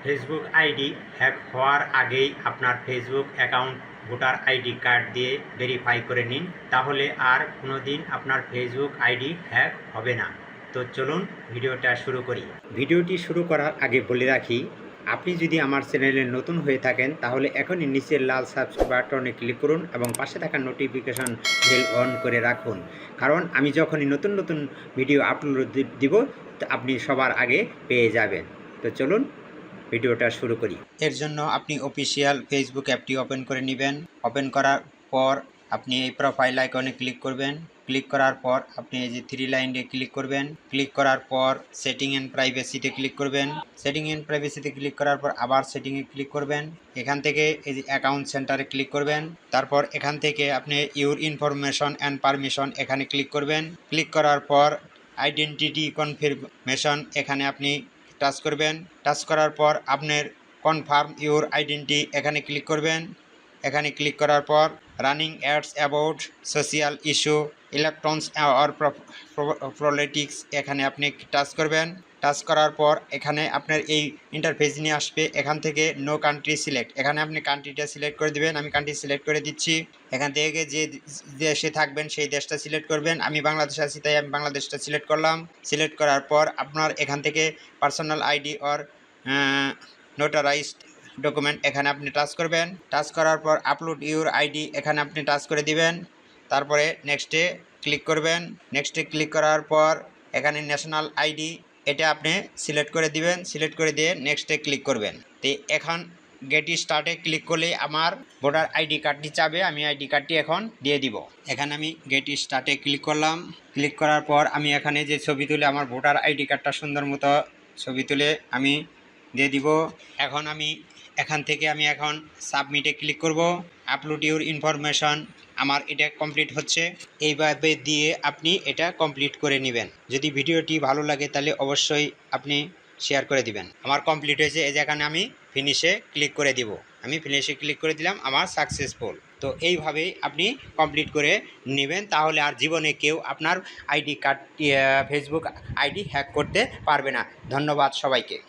Facebook ID hack হওয়ার আগেই আপনার Facebook account voter ID card দিয়ে ভেরিফাই করে নিন, তাহলে আর কোনো দিন আপনার ফেসবুক আইডি হ্যাক হবে না। তো চলুন ভিডিওটা শুরু করি। ভিডিওটি শুরু করার আগে বলে রাখি, আপনি যদি আমার চ্যানেলে নতুন হয়ে থাকেন তাহলে এখনই নিচের লাল সাবস্ক্রাইব বাটনে ক্লিক করুন এবং পাশে থাকা নোটিফিকেশন বেল অন করে রাখুন, কারণ আমি যখনই নতুন নতুন ভিডিও আপলোড দিব আপনি সবার আগে পেয়ে যাবেন। তো চলুন ভিডিওটা শুরু করি। এর জন্য আপনি অফিসিয়াল ফেসবুক অ্যাপটি ওপেন করে নেবেন। ওপেন করার পর আপনি এই প্রোফাইল আইকনে ক্লিক করবেন। ক্লিক করার পর আপনি এই যে থ্রি লাইনে ক্লিক করবেন। ক্লিক করার পর সেটিং অ্যান্ড প্রাইভেসিতে ক্লিক করবেন। সেটিং অ্যান্ড প্রাইভেসিতে ক্লিক করার পর আবার সেটিংয়ে ক্লিক করবেন। এখান থেকে এই যে অ্যাকাউন্ট সেন্টারে ক্লিক করবেন। তারপর এখান থেকে আপনি ইউর ইনফরমেশন অ্যান্ড পারমিশন এখানে ক্লিক করবেন। ক্লিক করার পর আইডেন্টিটি কনফার্মেশন এখানে আপনি টাচ করবেন। টাচ করার পর আপনার কনফার্ম ইউর আইডেন্টি এখানে ক্লিক করবেন। এখানে ক্লিক করার পর running ads about social issue electrons or politics এখানে আপনি টাচ করবেন। টাচ করার পর এখানে আপনার এই ইন্টারফেস নিয়ে আসবে। এখান থেকে নো কান্ট্রি সিলেক্ট, এখানে আপনি কান্ট্রিটা সিলেক্ট করে দেবেন। আমি কান্ট্রি সিলেক্ট করে দিচ্ছি। এখান থেকে যে দেশে থাকবেন সেই দেশটা সিলেক্ট করবেন। আমি বাংলাদেশে আছি তাই আমি বাংলাদেশটা সিলেক্ট করলাম। সিলেক্ট করার পর আপনার এখান থেকে personal ID or notarised document এখানে আপনি টাচ করবেন। টাচ করার পর আপলোড ইউর আইডি এখানে আপনি টাচ করে দিবেন। তারপরে নেক্সটে ক্লিক করবেন। নেক্সটে ক্লিক করার পর এখানে ন্যাশনাল আইডি এটা আপনি সিলেক্ট করে দিবেন। সিলেক্ট করে দিয়ে নেক্সটে ক্লিক করবেন। তো এখন গেট স্টার্টে ক্লিক করলে আমার ভোটার আইডি কার্ডটি চাবে, আমি আইডি কার্ডটি এখন দিয়ে দিব। এখানে আমি গেট স্টার্টে ক্লিক করলাম। ক্লিক করার পর আমি এখানে যে ছবি তুলে আমার ভোটার আইডি কার্ডটা সুন্দর মতো ছবি তুলে আমি দিয়ে দিব। এখন আমি এখান থেকে এখন সাবমিটে ক্লিক করব। আপলোড ইউর ইনফরমেশন আমার এটা কমপ্লিট হচ্ছে। এইভাবে দিয়ে আপনি এটা কমপ্লিট করে নেবেন। যদি ভিডিওটি ভালো লাগে তাহলে অবশ্যই আপনি শেয়ার করে দিবেন। আমার কমপ্লিট হয়েছে, এই যে এখানে আমি ফিনিশে ক্লিক করে দিব। আমি ফিনিশে ক্লিক করে দিলাম, আমার সাকসেসফুল। তো এইভাবেই আপনি কমপ্লিট করে নেবেন, তাহলে আর জীবনে কেউ আপনার ID card Facebook ID hack করতে পারবে না। ধন্যবাদ সবাইকে।